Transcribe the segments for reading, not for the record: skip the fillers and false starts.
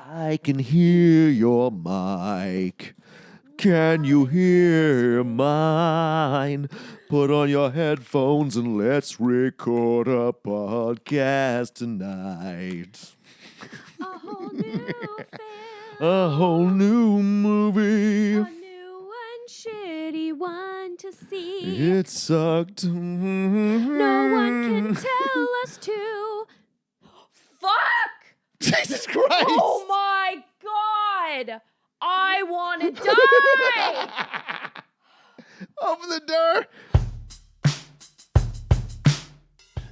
I can hear your mic. Can you hear mine? Put on your headphones and let's record a podcast tonight. A whole new film. A whole new movie. A new and shitty one to see. It sucked. No one can tell us to. Fuck! Jesus Christ! Oh my God! I want to die! Open the door.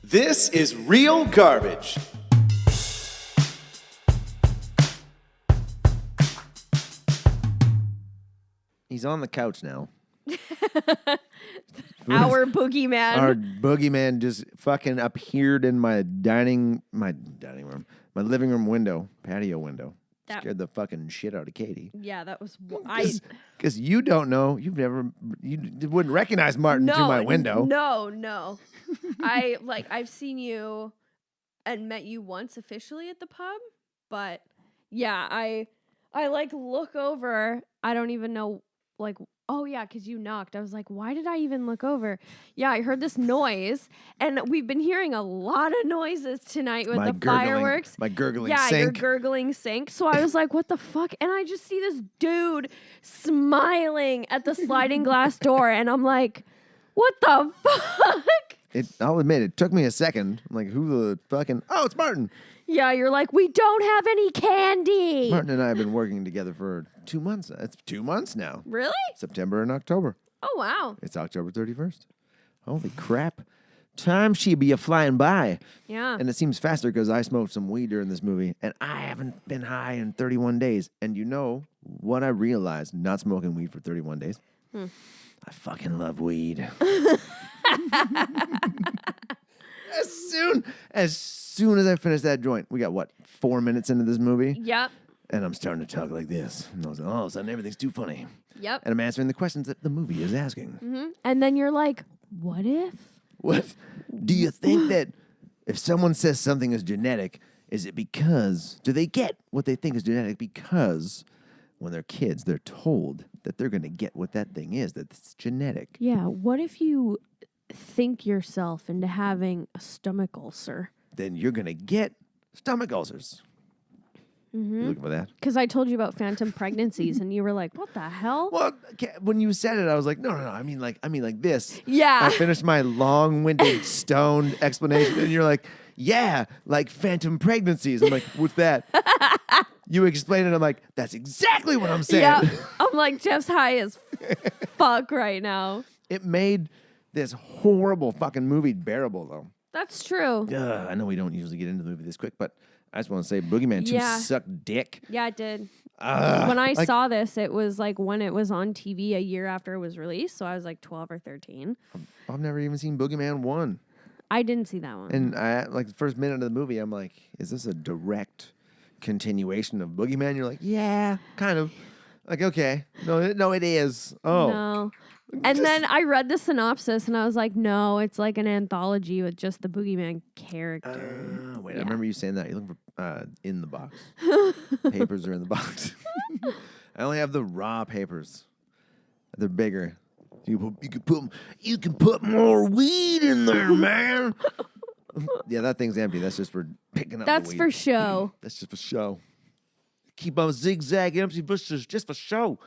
This is Real Garbage. He's on the couch now. Our boogeyman. Our boogeyman just fucking appeared in my living room window, patio window. That- Scared the fucking shit out of Katie. Yeah, that was... Because you don't know, you wouldn't recognize Martin through my window. No. I've seen you and met you once officially at the pub, but yeah, I look over. I don't even know, oh yeah, because you knocked. I was like, why did I even look over? Yeah, I heard this noise, and we've been hearing a lot of noises tonight with the fireworks. My gurgling yeah, sink. your gurgling sink. So I was like, what the fuck? And I just see this dude smiling at the sliding glass door, and I'm like, what the fuck? I'll admit, it took me a second. I'm like, who the fucking... Oh, it's Martin. Yeah, you're like, we don't have any candy. Martin and I have been working together for 2 months. It's 2 months now. Really? September and October. Oh, wow. It's October 31st. Holy crap. Time she be a flying by. Yeah. And it seems faster because I smoked some weed during this movie, and I haven't been high in 31 days. And you know what I realized not smoking weed for 31 days? I fucking love weed. As soon as I finish that joint, we got, 4 minutes into this movie? Yep. And I'm starting to talk like this. And I was like, all of a sudden, everything's too funny. Yep. And I'm answering the questions that the movie is asking. Mm-hmm. And then you're like, what if? What? Do you think that if someone says something is genetic, is it because, do they get what they think is genetic because when they're kids, they're told that they're going to get what that thing is, that it's genetic? Yeah. What if you think yourself into having a stomach ulcer? Then you're going to get stomach ulcers. Mm-hmm. You looking for that? Because I told you about phantom pregnancies, and you were like, what the hell? Well, when you said it, I was like, no. I mean like this. Yeah. I finished my long-winded, stoned explanation, and you're like, yeah, like phantom pregnancies. I'm like, what's that? You explained it. I'm like, that's exactly what I'm saying. Yep. I'm like, Jeff's high as fuck right now. It made this horrible fucking movie bearable, though. That's true. I know we don't usually get into the movie this quick, but I just want to say Boogeyman 2 sucked dick. Yeah, it did. When I saw this, it was like when it was on TV a year after it was released, so I was like 12 or 13. I've never even seen Boogeyman 1. I didn't see that one. And the first minute of the movie, I'm like, is this a direct continuation of Boogeyman? You're like, yeah, kind of. Like, okay. No, it is. Oh. No. And then I read the synopsis, and I was like, no, it's like an anthology with just the Boogeyman character. Wait, I remember you saying that. You're looking for in the box. Papers are in the box. I only have the raw papers. They're bigger. You can put more weed in there, man. Yeah, that thing's empty. That's just for picking up the weed. That's for show. That's just for show. Keep on zigzag empty bushes just for show.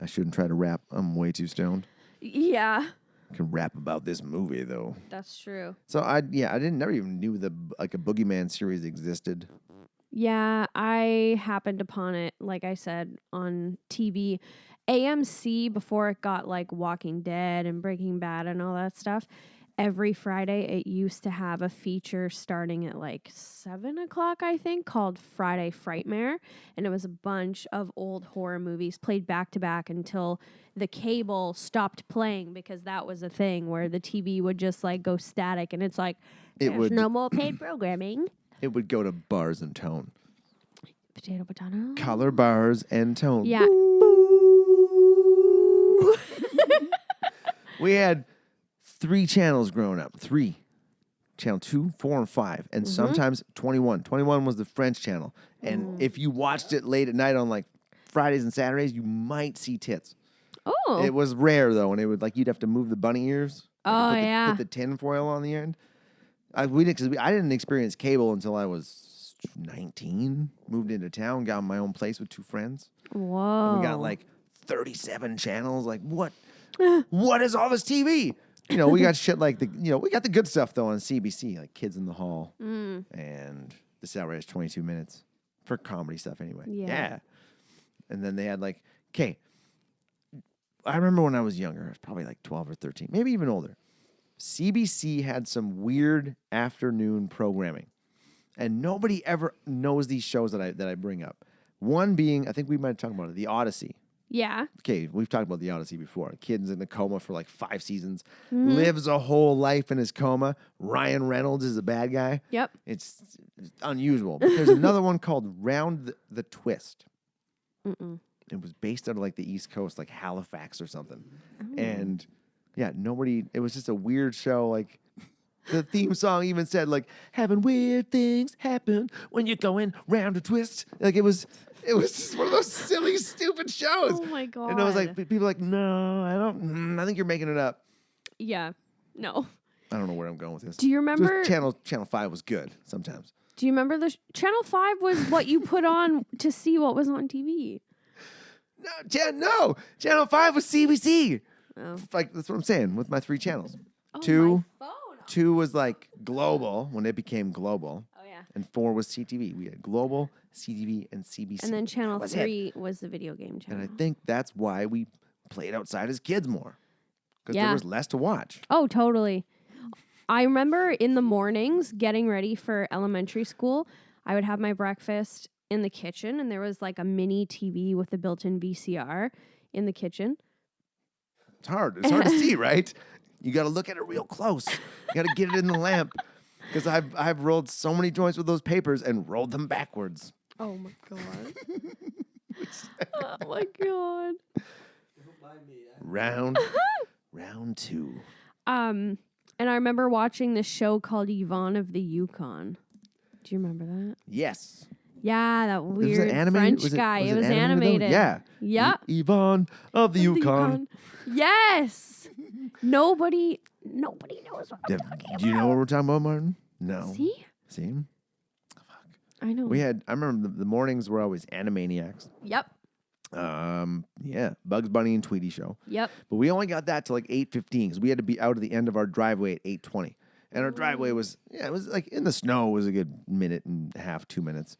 I shouldn't try to rap. I'm way too stoned. Yeah. I can rap about this movie, though. That's true. So, I never even knew a Boogeyman series existed. Yeah, I happened upon it, like I said, on TV. AMC, before it got like Walking Dead and Breaking Bad and all that stuff, every Friday it used to have a feature starting at like 7 o'clock, I think, called Friday Frightmare. And it was a bunch of old horror movies played back to back until the cable stopped playing, because that was a thing where the TV would just like go static, and it's like, there's no more paid programming. It would go to bars and tone. Potato. Color bars and tone. Yeah. We had 3 channels growing up. 3. channel 2, 4, and 5, and sometimes 21. 21 was the French channel. And if you watched it late at night on like Fridays and Saturdays, you might see tits. Oh. It was rare though, and it would like you'd have to move the bunny ears. Oh, Put the tin foil on the end. I didn't experience cable until I was 19. Moved into town, got my own place with 2 friends. Whoa. And we got like 37 channels. Like what? What is all this TV? We got shit like we got the good stuff though on CBC, like Kids in the Hall, and This Outrageous 22 Minutes for comedy stuff anyway. Yeah. And then they had like, I remember when I was younger, I was probably like 12 or 13, maybe even older. CBC had some weird afternoon programming, and nobody ever knows these shows that I bring up. One being, I think we might have talked about it, The Odyssey. Yeah. Okay, we've talked about The Odyssey before. Kid's in the coma for like 5 seasons, lives a whole life in his coma. Ryan Reynolds is a bad guy. Yep. It's unusual. But there's another one called Round the Twist. It was based out of like the East Coast, like Halifax or something. And yeah, it was just a weird show. Like the theme song even said like, having weird things happen when you're going round a twist. Like it was just one of those silly, stupid shows. Oh my God. And I was like, people were like, no, I don't, I think you're making it up. Yeah. No. I don't know where I'm going with this. Do you remember? Channel 5 was good sometimes. Do you remember Channel 5 was what you put on to see what was on TV? No. Channel 5 was CBC. Oh. Like, that's what I'm saying with my 3 channels. Oh, 2 my phone. 2 was like global when it became global. Oh, yeah. And 4 was CTV. We had global, CTV, and CBC. And then Channel 3 was the video game channel. And I think that's why we played outside as kids more. Because there was less to watch. Oh, totally. I remember in the mornings getting ready for elementary school, I would have my breakfast in the kitchen, and there was like a mini TV with a built-in VCR in the kitchen. It's hard. It's hard to see, right? You got to look at it real close. You got to get it in the lamp. Because I've rolled so many joints with those papers and rolled them backwards. Oh my God. Oh my God. Round 2. And I remember watching this show called Yvonne of the Yukon. Do you remember that? Yes. Yeah, that weird Animated? French guy. It was animated. animated. Yeah. Yeah. Yvonne of the Yukon. Yes. Nobody knows what I'm talking about. Do you know what we're talking about, Martin? No. See? I know. I remember the mornings were always Animaniacs. Yep. Bugs Bunny and Tweety Show. Yep. But we only got that to like 8:15 because we had to be out at the end of our driveway at 8:20. And our driveway was, it was like in the snow, it was a good minute and a half, 2 minutes.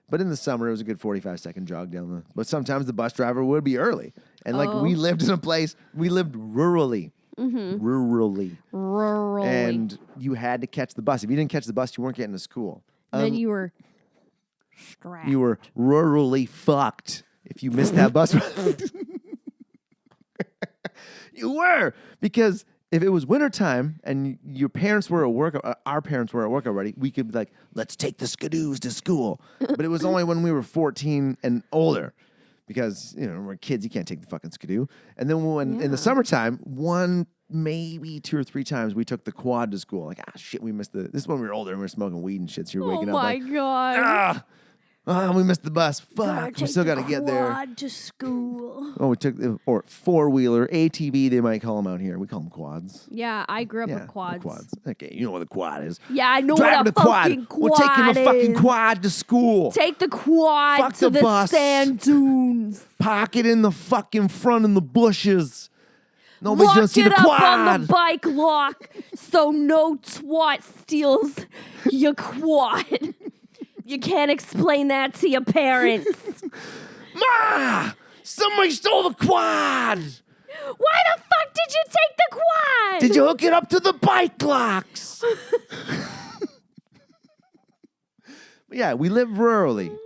But in the summer, it was a good 45-second jog down but sometimes the bus driver would be early. And like we lived in a place, we lived rurally. Rurally. And you had to catch the bus. If you didn't catch the bus, you weren't getting to school. Then you were strapped. You were rurally fucked if you missed that bus ride. You were, because if it was wintertime and your parents were at work, our parents were at work already, we could be like, let's take the skidoos to school. But it was only when we were 14 and older, because, we're kids, you can't take the fucking skidoo. And then when in the summertime, maybe 2 or 3 times we took the quad to school. Like, shit, we missed this is when we were older and we were smoking weed and shit, so you're waking up like, God. we missed the bus. Fuck, we still got to get there. Quad to school. Oh, we took or 4-wheeler, ATV, they might call them out here. We call them quads. Yeah, I grew up with quads. Okay, you know what a quad is. Yeah, I know Driving what a fucking quad We're taking is. a fucking quad to school. Take the quad Fuck to the bus. sand dunes. Park it in the fucking front in the bushes. Nobody's Lock gonna see it the up quad. on the bike lock so no twat steals your quad. You can't explain that to your parents. Ma! Somebody stole the quad! Why the fuck did you take the quad? Did you hook it up to the bike locks? Yeah, we live rurally.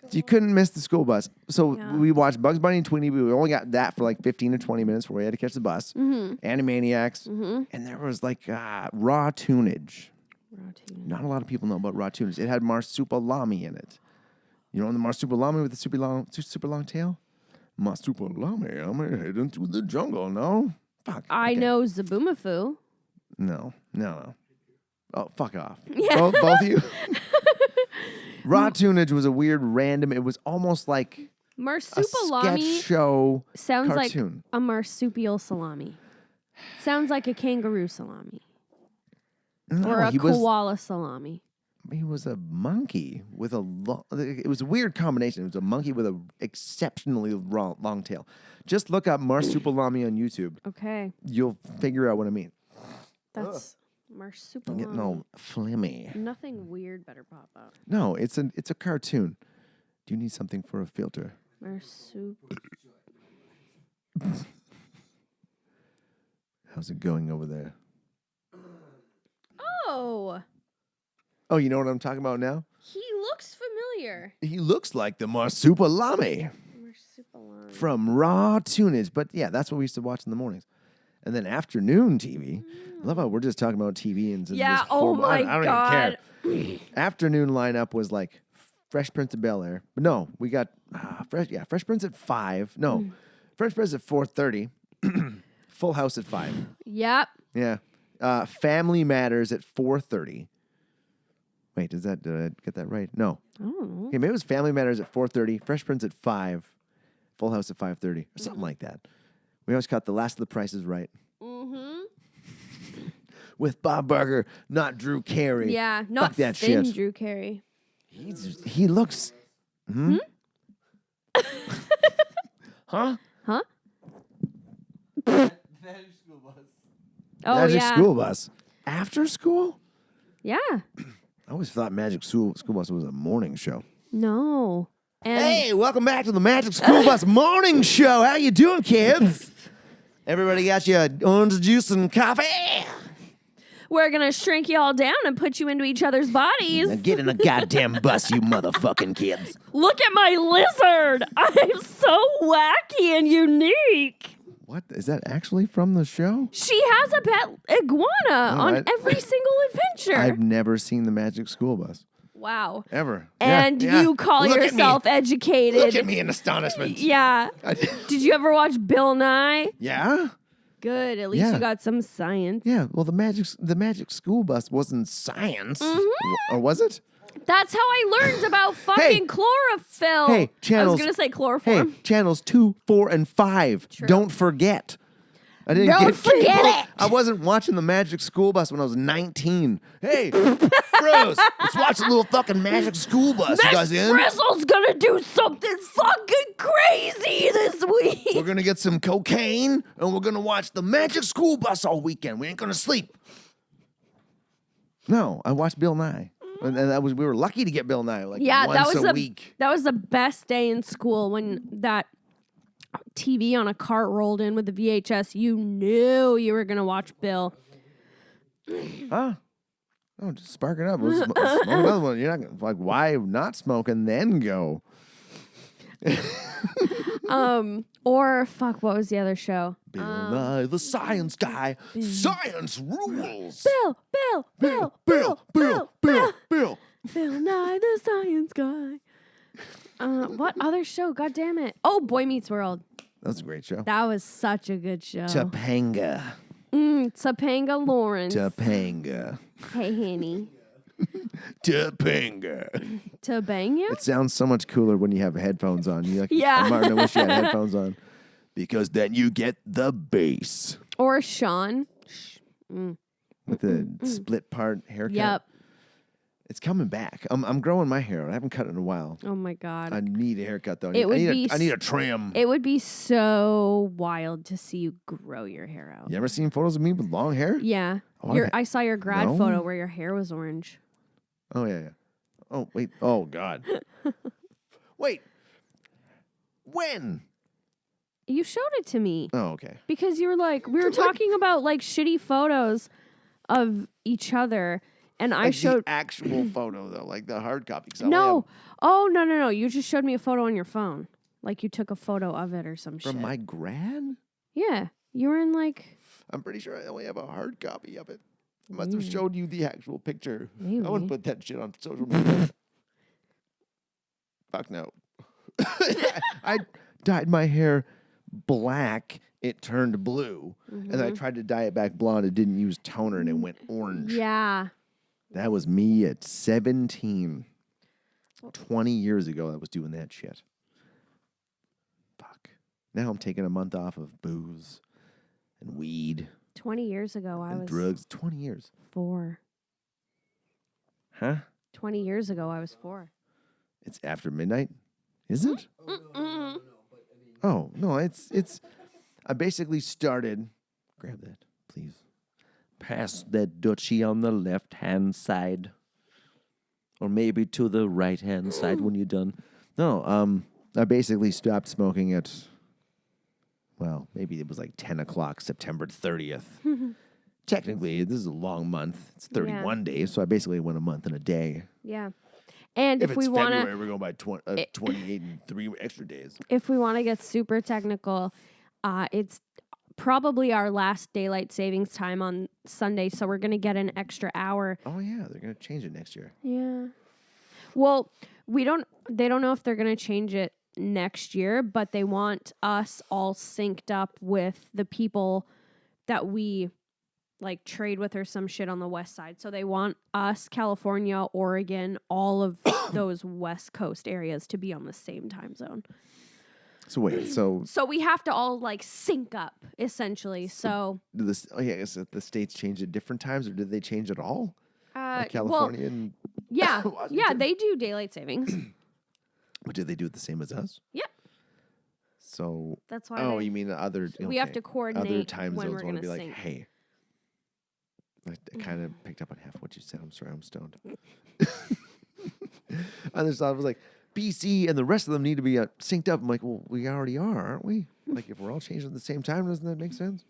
So you couldn't miss the school bus. So we watched Bugs Bunny and Tweety. We only got that for like 15 to 20 minutes before we had to catch the bus. Animaniacs. And there was like raw tunage. Not a lot of people know about raw tunage. It had marsupilami in it. You know the marsupilami with the super long tail? Marsupilami, I'm heading into the jungle, no? Fuck. I know Zaboomafoo. No. Oh, fuck off. Yeah. Both of you? Raw tunage was a weird random. It was almost like a Marsupilami sketch show sounds cartoon. like a marsupial salami. Sounds like a kangaroo salami. No, Or a he was koala salami. he was a monkey with a it was a weird combination. It was a monkey with an exceptionally long tail. Just look up marsupilami on YouTube. Okay. You'll figure out what I mean. That's I'm marsupilami. getting all flimmy. Nothing weird better pop up. No, it's a cartoon. Do you need something for a filter? How's it going over there? Oh, Oh, you know what I'm talking about now? he looks familiar. He looks like the marsupilami Marsupilami. from Raw Tunage. But yeah, that's what we used to watch in the mornings. And then afternoon TV. I love how we're just talking about TV and Yeah, this oh horrible, my I don't God. even care. Afternoon lineup was like Fresh Prince of Bel-Air. But no, we got Fresh Prince at 5. No, Fresh Prince at 4:30. Full House at 5. Yep. Yeah. Family Matters at 4:30. Wait, did I get that right? No. I don't know. Okay, maybe it was Family Matters at 4:30, Fresh Prince at 5, Full House at 5:30, or something like that. We always caught the last of the prices right. Mm-hmm. With Bob Barker, not Drew Carey. Yeah, not Fuck that thin shit. Drew Carey. He looks. Huh? Huh? Magic School Bus. Oh, Magic yeah. School Bus. After school? Yeah. I always thought Magic School Bus was a morning show. No. And Hey, welcome back to the Magic School Bus Morning Show. How you doing, kids? Everybody got your orange juice and coffee? we're going to shrink you all down and put you into each other's bodies. Now get in the goddamn bus, you motherfucking kids. Look at my lizard. I'm so wacky and unique. What? Is that actually from the show? She has a pet iguana on I- every single adventure. I've never seen the Magic School Bus. Wow. Ever. And Yeah, yeah. you call Look at me. yourself educated. Look at me in astonishment. Yeah. Did you ever watch Bill Nye? Yeah? Good. At least Yeah. you got some science. Yeah. Well, the Magic School Bus wasn't science. Mm-hmm. Or was it? That's how I learned about fucking chlorophyll. Hey, I was channels. going to say Hey, chloroform. channels 2, 4, and 5. True. Don't forget. I didn't Don't get forget cable. it. I wasn't watching the Magic School Bus when I was 19. Hey, bros, let's watch the little fucking Magic School Bus. You guys Miss in? Frizzle's going to do something fucking crazy this week. We're gonna get some cocaine and we're gonna watch the Magic School Bus all weekend. We ain't gonna sleep. No, I watched Bill Nye, and we were lucky to get Bill Nye like Yeah, once that was a week. That was the best day in school when that TV on a cart rolled in with the VHS. You knew you were gonna watch Bill. Huh? Oh, just spark it up. Let's smoke another one. You're not gonna, like, why not smoke and then go? Or fuck, what was the other show? Bill Nye, the science guy. Science rules. Bill Bill. Bill Nye the Science Guy. What other show? God damn it! Oh, Boy Meets World. That was a great show. That was such a good show. Topanga. Topanga Lawrence. Topanga. Hey, Hanny. Topanga. To bang you? It sounds so much cooler when you have headphones on. You like, Yeah. Martin, I wish you had headphones on. Because then you get the bass. Or Sean. With the split part haircut. Yep. It's coming back. I'm growing my hair. I haven't cut it in a while. Oh my God. I need a haircut though. It would be I need a trim. It would be so wild to see you grow your hair out. You ever seen photos of me with long hair? Yeah. Oh, okay. I saw your grad No. photo where your hair was orange. Oh yeah. Oh wait. Oh God. Wait. When? You showed it to me Oh okay. because you were like, we were talking about like shitty photos of each other, and I Like showed. the actual photo though, like the hard copy. 'Cause I only No. Oh, no. You just showed me a photo on your phone. Like you took a photo of it or some have shit. from my grad. Yeah. You were in like. I'm pretty sure I only have a hard copy of it. I must have showed you the actual picture. Maybe. I wouldn't put that shit on social media. Fuck no. I dyed my hair black. It turned blue. And then I tried to dye it back blonde. It didn't use toner and it went orange. Yeah. That was me at 17. 20 years ago, I was doing that shit. Fuck. Now I'm taking a month off of booze and weed 20 years ago, I and was drugs. 20 years. 4. Huh? 20 years ago, I was 4. It's after midnight? Is it? Mm-mm. Oh, no, it's I basically started. Grab that, please. Pass that Dutchie on the left-hand side. Or maybe to the right-hand side when you're done. No, I basically stopped smoking at, well, maybe it was like 10 o'clock, September 30th. Technically, this is a long month. It's 31 days, so I basically went a month and a day. Yeah. And If if it's we want February, to, we're going by 28 and 3 extra days. if we want to get super technical, it's probably our last daylight savings time on Sunday, so we're going to get an extra hour. Oh, yeah, they're going to change it next year. Yeah. Well, they don't know if they're going to change it next year, but they want us all synced up with the people that we like trade with or some shit on the west side. So they want us, California, Oregon, all of those West Coast areas to be on the same time zone. So wait, so we have to all like sync up essentially. So I guess the states change at different times, or did they change at all? Like well, California and yeah, Washington? yeah, they do daylight savings. But did they do it the same as us? Yeah. So That's why. you mean the other? We have okay. to coordinate Other time when zones we're want to be gonna like, sync. hey. I kind of picked up on half what you said. I'm sorry, I'm stoned. Other side was like, BC and the rest of them need to be synced up. I'm like, well, we already are, aren't we? Like, if we're all changing at the same time, doesn't that make sense?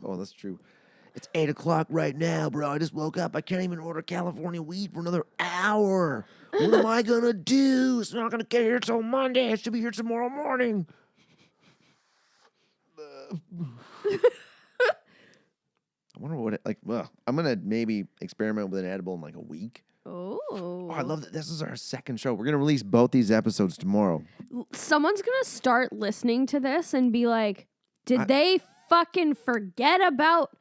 Oh, that's true. It's 8 o'clock right now, bro. I just woke up. I can't even order California weed for another hour. What am I going to do? It's not going to get here till Monday. I should be here tomorrow morning. I wonder what, I'm going to maybe experiment with an edible in like a week. Oh, I love that. This is our second show. We're going to release both these episodes tomorrow. Someone's going to start listening to this and be like, did they fucking forget about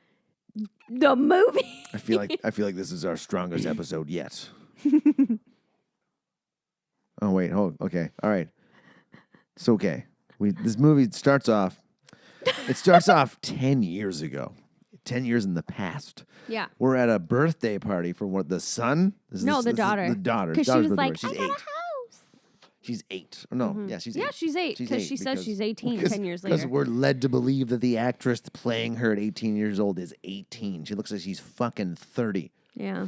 the movie? I feel like this is our strongest episode yet. Oh, wait. Okay. All right. So, okay. This movie starts off. It starts off 10 years ago. 10 years in the past. Yeah. We're at a birthday party for the son? The daughter. The daughter. Because she was like, she's I got 8. a house. She's 8. Oh, no. Yeah, she's 8. Yeah, she's 8. Because she says she's 18 10 years later. Because we're led to believe that the actress playing her at 18 years old is 18. She looks like she's fucking 30. Yeah.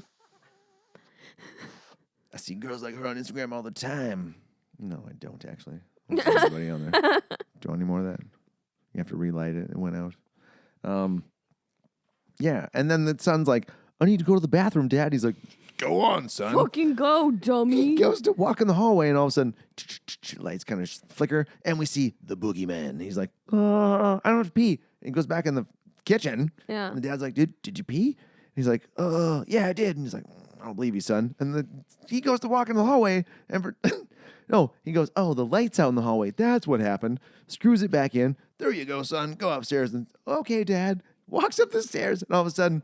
I see girls like her on Instagram all the time. No, I don't, actually. I don't see anybody on there. Do you want any more of that? You have to relight it. It went out. Yeah, and then the son's like, I need to go to the bathroom, Dad. He's like, go on, son. Fucking go, dummy. He goes to walk in the hallway, and all of a sudden, lights kind of flicker, and we see the boogeyman. He's like, I don't have to pee. And he goes back in the kitchen. Yeah. And the dad's like, did you pee? And he's like, yeah, I did. And he's like, I don't believe you, son. And he goes to walk in the hallway, and no, he goes, the light's out in the hallway. That's what happened. Screws it back in. There you go, son. Go upstairs. And okay, Dad. Walks up the stairs, and all of a sudden,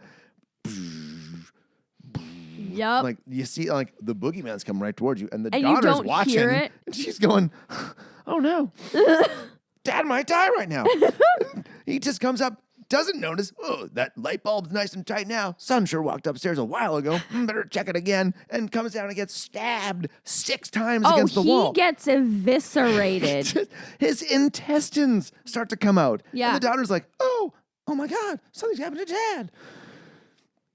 yep. Like you see, like the boogeyman's coming right towards you, and the and daughter's you don't watching, hear it. and she's going, "Oh no, Dad might die right now." He just comes up, doesn't notice. Oh, that light bulb's nice and tight now. Son sure walked upstairs a while ago. Better check it again. And comes down and gets stabbed 6 times against the wall. He gets eviscerated. His intestines start to come out. Yeah. And the daughter's like, Oh my God, something's happened to Dad.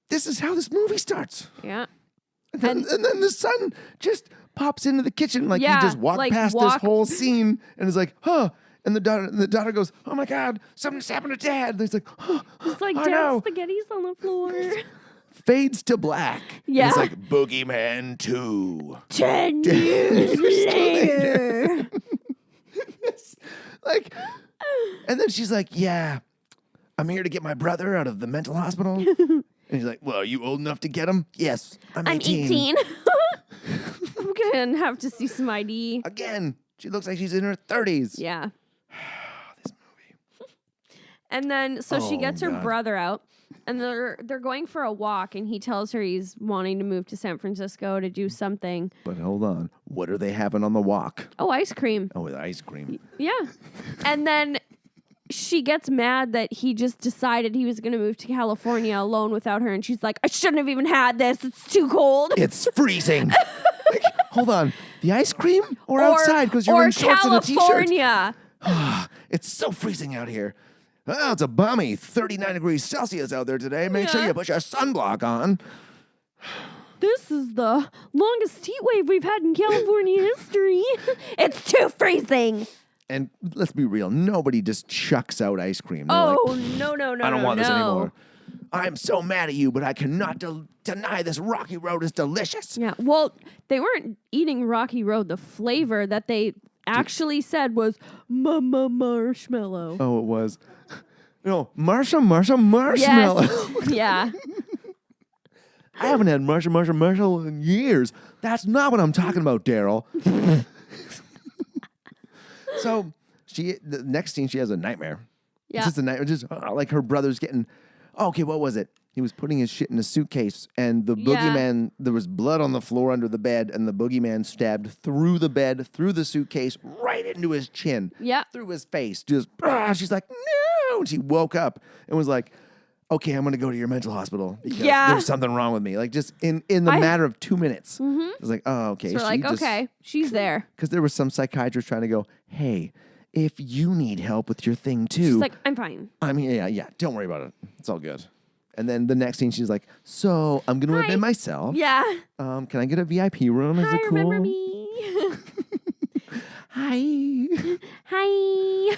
This is how this movie starts. Yeah. And then the son just pops into the kitchen like he just walked past this whole scene and is like, huh. And the daughter goes, oh my God, something's happened to Dad. And he's like, oh, it's like, I Dad, know. spaghetti's on the floor. Fades to black. Yeah. And it's like Boogeyman 2. 10 years later. Like, and then she's like, yeah, I'm here to get my brother out of the mental hospital. And he's like, well, are you old enough to get him? Yes, I'm 18. I'm going to have to see some ID. Again, she looks like she's in her 30s. Yeah. This movie. And then, so she gets her brother out. And they're going for a walk, and he tells her he's wanting to move to San Francisco to do something. But hold on. What are they having on the walk? Oh, ice cream. Oh, with ice cream. Yeah. And then she gets mad that he just decided he was going to move to California alone without her. And she's like, I shouldn't have even had this. It's too cold. It's freezing. Like, hold on. The ice cream or outside because you're in shorts and a t-shirt? California. It's so freezing out here. Oh, it's a balmy 39 degrees Celsius out there today. Make sure you put your sunblock on. This is the longest heat wave we've had in California history. It's too freezing. And let's be real. Nobody just chucks out ice cream. They're like, no. I don't want this anymore. I'm so mad at you, but I cannot deny this Rocky Road is delicious. Yeah, well, they weren't eating Rocky Road. The flavor that they actually said was marshmallow. Oh, it was. No, marshmallow. Yes. Yeah. I haven't had marshmallow in years. That's not what I'm talking about, Daryl. So the next scene, she has a nightmare. Yeah. It's just a nightmare. Just like her brother's getting. Oh, okay, what was it? He was putting his shit in a suitcase, and the boogeyman. There was blood on the floor under the bed, and the boogeyman stabbed through the bed, through the suitcase, right into his chin. Yeah. Through his face. Just. She's like, no. And she woke up and was like, okay, I'm going to go to your mental hospital because there's something wrong with me. Like just in the matter of 2 minutes. Mm-hmm. It was like, oh, okay. So we're like, okay, she's there. Because there was some psychiatrist trying to go, hey, if you need help with your thing too. She's like, I'm fine. I mean, yeah, don't worry about it. It's all good. And then the next scene, she's like, so I'm going to admit myself. Yeah. Can I get a VIP room? Is Hi, it cool? remember me? Hi. Hi.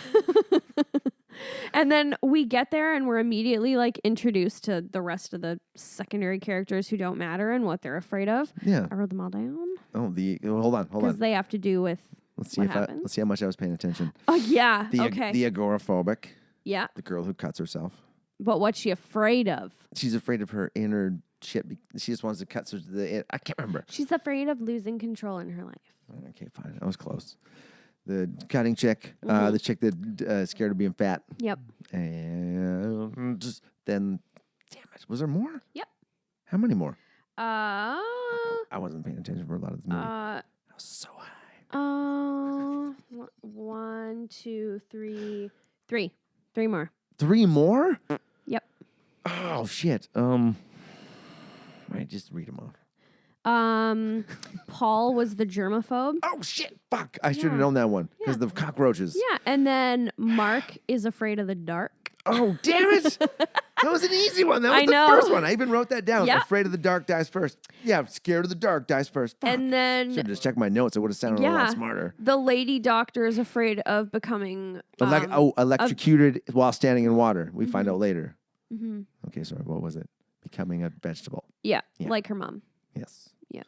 And then we get there and we're immediately like introduced to the rest of the secondary characters who don't matter and what they're afraid of. Yeah. I wrote them all down. Oh, hold on. Because they have to do with Let's see happens. let's see how much I was paying attention. Oh yeah. The agoraphobic. Yeah. The girl who cuts herself. But what's she afraid of? She's afraid of her inner shit. She just wants to cut through I can't remember. She's afraid of losing control in her life. Okay, fine. I was close. The cutting chick, the chick that scared of being fat. Yep. And then, damn it, was there more? Yep. How many more? I wasn't paying attention for a lot of the movie. I was so high. 1, 2, 3. 3 more. 3 more? Yep. Oh shit. Right, just read them off. Paul was the germaphobe. Oh shit! Fuck! I should have known that one because the cockroaches. Yeah, and then Mark is afraid of the dark. Oh damn it! That was an easy one. That was the first one. I even wrote that down. Yep. Afraid of the dark dies first. Yeah, scared of the dark dies first. Fuck. And then should have just checked my notes. It would have sounded a lot smarter. The lady doctor is afraid of becoming electrocuted while standing in water. We find out later. Mm-hmm. Okay, sorry. What was it? Becoming a vegetable. Yeah, like her mom. Yes. Yeah.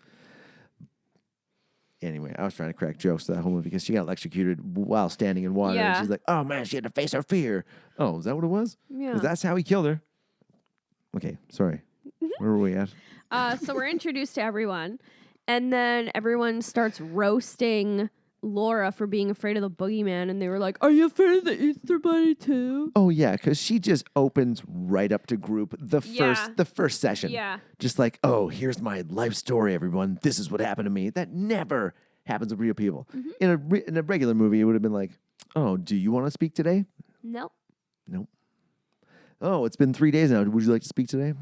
Anyway, I was trying to crack jokes to that whole movie because she got electrocuted while standing in water. Yeah. And she's like, oh man, she had to face her fear. Oh, is that what it was? Yeah. Because that's how he killed her. Okay, sorry. Where were we at? So we're introduced to everyone, and then everyone starts roasting Laura for being afraid of the boogeyman, and they were like, are you afraid of the Easter Bunny too? Oh yeah, because she just opens right up to group the first session. Yeah. Just like, oh, here's my life story, everyone. This is what happened to me. That never happens with real people. Mm-hmm. In a regular movie, it would have been like, oh, do you want to speak today? Nope. Nope. Oh, it's been 3 days now. Would you like to speak today?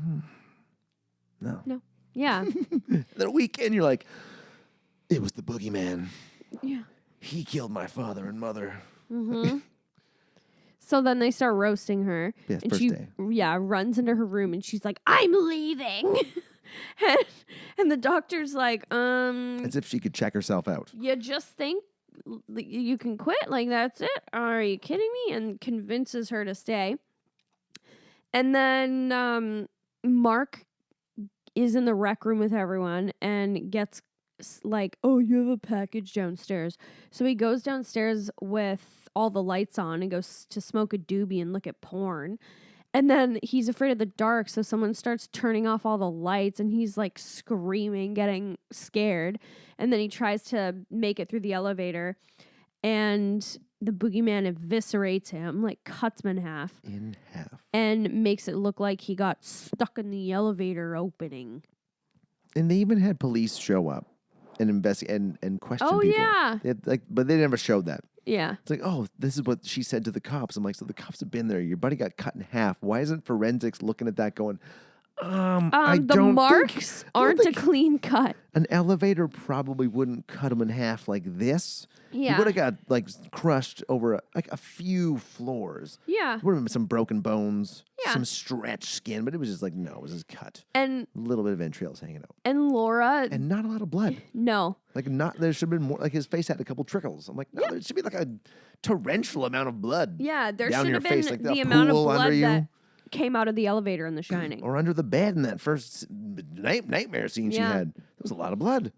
No. No. Yeah. Then a week in, you're like, it was the boogeyman. Yeah. He killed my father and mother. Mm-hmm. So then they start roasting her. Yeah, and first she, day. Yeah, runs into her room and she's like, I'm leaving. and the doctor's like, As if she could check herself out. you just think you can quit? Like, that's it? Are you kidding me? And convinces her to stay. And then Mark is in the rec room with everyone and gets like, oh, you have a package downstairs. So he goes downstairs with all the lights on and goes to smoke a doobie and look at porn. And then he's afraid of the dark, so someone starts turning off all the lights and he's like screaming, getting scared. And then he tries to make it through the elevator and the boogeyman eviscerates him, like cuts him in half. In half. And makes it look like he got stuck in the elevator opening. And they even had police show up and investigate and question Oh, people. yeah. But they never showed that. Yeah. It's like, oh, this is what she said to the cops. I'm like, so the cops have been there. Your buddy got cut in half. Why isn't forensics looking at that going, I the don't marks think, I don't aren't a think clean cut. an elevator probably wouldn't cut him in half like this. Yeah. He would have got like crushed over a few floors. Yeah. Would have been some broken bones, Yeah. some stretched skin, but it was just like, no, it was just cut. And A little bit of entrails hanging out. and Laura, And not a lot of blood. no. Like there should have been more. Like his face had a couple trickles. I'm like, no, there should be like a torrential amount of blood. Yeah, there down should your have been face, like the a amount of pool under blood you. that came out of the elevator in The Shining. Or under the bed in that first nightmare scene she Yeah. had. There was a lot of blood.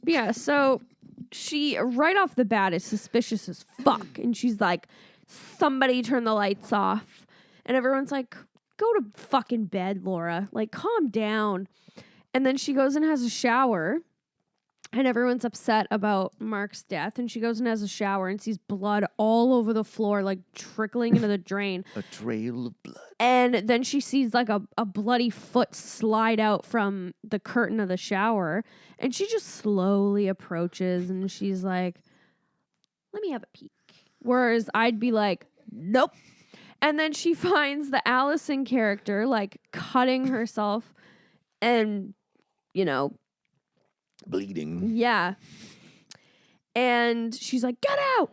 Yeah, so she right off the bat is suspicious as fuck, and she's like, "Somebody turn the lights off," and everyone's like, "Go to fucking bed, Laura. Like, calm down." And then she goes and has a shower. And everyone's upset about Mark's death. And she goes and has a shower and sees blood all over the floor, like trickling into the drain. A trail of blood. And then she sees like a bloody foot slide out from the curtain of the shower. And she just slowly approaches and she's like, let me have a peek. Whereas I'd be like, nope. And then she finds the Allison character like cutting herself and, you know, Bleeding. yeah. And she's like, get out.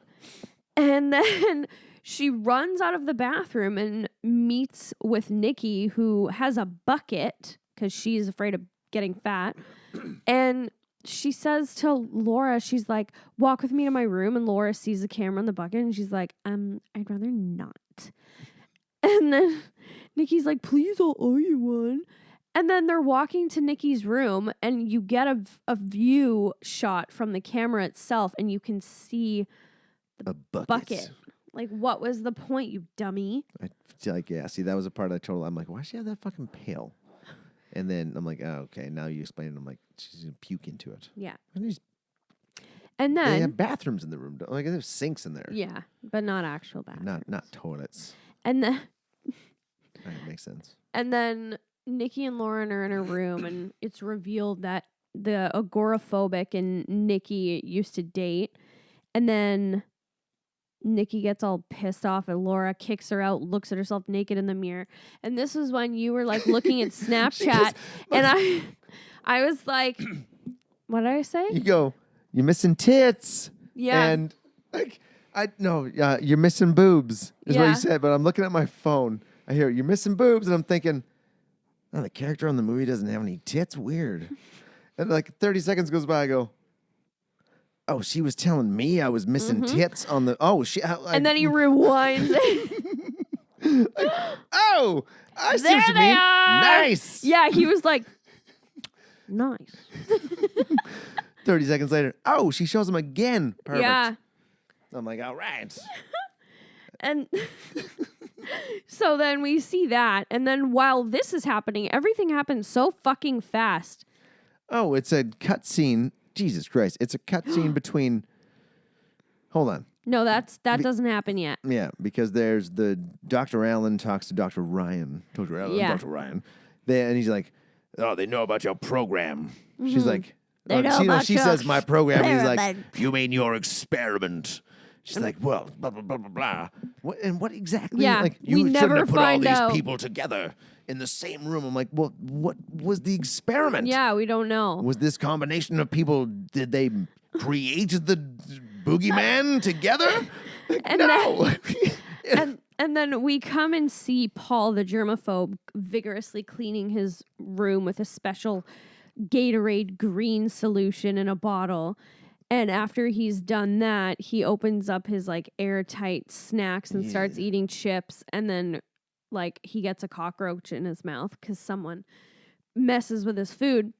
And then she runs out of the bathroom and meets with Nikki, who has a bucket because she's afraid of getting fat. And she says to Laura, she's like, walk with me to my room. And Laura sees the camera in the bucket and she's like, I'd rather not. And then Nikki's like, please, I'll owe you one. And then they're walking to Nikki's room and you get a view shot from the camera itself and you can see A bucket. bucket. Like, what was the point, you dummy? I feel like, yeah, see, that was a part I told. I'm like, why does she have that fucking pail? And then I'm like, oh, okay, now you explain it. I'm like, she's going to puke into it. Yeah. And And they then, have bathrooms in the room. Like, there's sinks in there. yeah, but not actual bathrooms. Not toilets. And then, That makes sense. and then Nikki and Lauren are in a room and it's revealed that the agoraphobic and Nikki used to date. And then Nikki gets all pissed off and Laura kicks her out, looks at herself naked in the mirror. And this was when you were like looking at Snapchat and I was like, what did I say? You go, you're missing tits. Yeah. And like, you're missing boobs is what Yeah. you said. But I'm looking at my phone. I hear, you're missing boobs. And I'm thinking, oh, the character on the movie doesn't have any tits? Weird. And like 30 seconds goes by, I go, oh, she was telling me I was missing tits on the, And then he rewinds it. oh, I see There what you they mean. are. Nice. Yeah, he was like, nice. 30 seconds later, oh, she shows him again. Perfect. Yeah. I'm like, all right. And so then we see that. And then while this is happening, everything happens so fucking fast. Oh, it's a cut scene. Jesus Christ. It's a cut scene between. Hold on. No, that doesn't happen yet. Yeah, because there's the Dr. Allen talks to Dr. Ryan. Dr. Allen, Yeah. Dr. Ryan. And he's like, oh, they know about your program. She's like, They know about she your says my program. He's like, experiment. you mean your experiment? She's like, well, blah, blah, blah, blah, blah. What exactly? Yeah, Like, we you never shouldn't have put all find these out. people together in the same room. I'm like, well, what was the experiment? Yeah, we don't know. Was this combination of people, did they create the boogeyman together? And No. And then we come and see Paul, the germaphobe, vigorously cleaning his room with a special Gatorade green solution in a bottle. And after he's done that, he opens up his like airtight snacks and starts eating chips. And then like he gets a cockroach in his mouth because someone messes with his food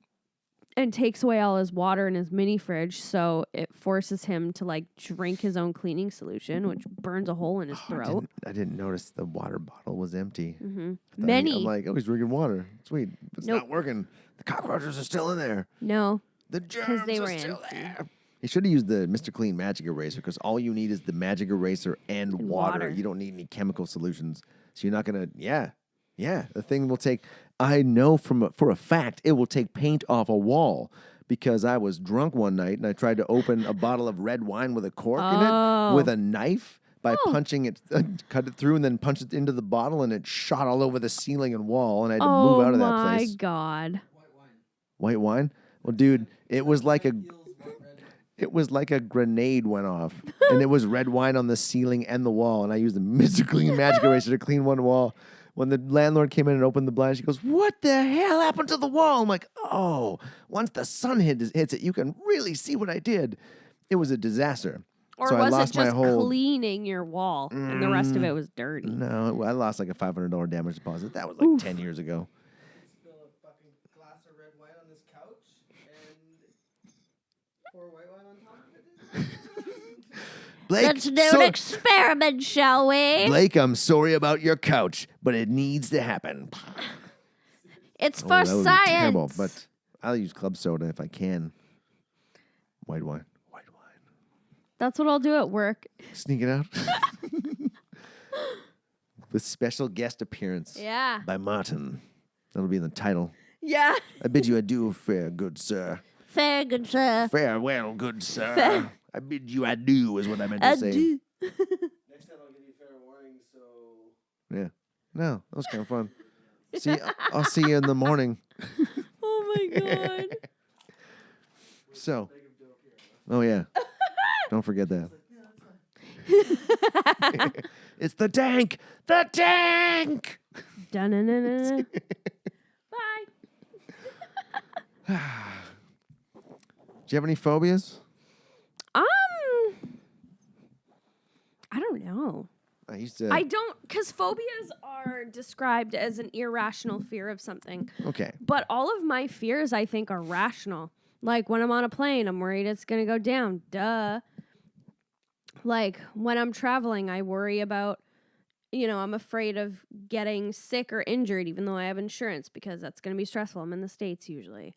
and takes away all his water in his mini fridge. So it forces him to like drink his own cleaning solution, which burns a hole in his throat. I didn't notice the water bottle was empty. Mm-hmm. I'm Many. like, oh, he's drinking water. Sweet. It's Nope. not working. The cockroaches are still in there. No. The germs they are were still empty. there. You should have used the Mr. Clean Magic Eraser because all you need is the Magic Eraser and water. water. You don't need any chemical solutions. So you're not going to, yeah. The thing will take, I know for a fact, it will take paint off a wall because I was drunk one night and I tried to open a bottle of red wine with a cork in it with a knife by punching it, cut it through and then punch it into the bottle and it shot all over the ceiling and wall and I had to move out of that place. Oh my God. White wine? Well, dude, it was like a grenade went off, and it was red wine on the ceiling and the wall, and I used the Mr. Clean Magic Eraser to clean one wall. When the landlord came in and opened the blind, she goes, "What the hell happened to the wall?" I'm like, "Oh, once the sun hits it, you can really see what I did." It was a disaster. Or so was I lost it just my whole... cleaning your wall and the rest of it was dirty? No, I lost like a $500 damage deposit. That was like 10 years ago. Spill a fucking glass of red wine on this couch and pour white wine on top of it. Blake, Let's do an experiment, shall we? Blake, I'm sorry about your couch, but it needs to happen. It's for That would be science. terrible, but I'll use club soda if I can. White wine. That's what I'll do at work. Sneak it out. With special guest appearance Yeah. by Martin. That'll be in the title. Yeah. I bid you adieu, fair good sir. Fair, good sir. Farewell, good sir. Fair. I bid you adieu is what I meant to say. Adieu. Next time I'll give you fair warning, so... Yeah. No, that was kind of fun. See, I'll see you in the morning. Oh my God. So, oh yeah. Don't forget that. It's the tank! The tank! Dun-dun-dun-dun-dun. Bye. Do you have any phobias? I don't know. I used to. I don't, because phobias are described as an irrational fear of something. Okay. But all of my fears, I think, are rational. Like when I'm on a plane, I'm worried it's going to go down. Duh. Like when I'm traveling, I worry about, I'm afraid of getting sick or injured, even though I have insurance, because that's going to be stressful. I'm in the States usually.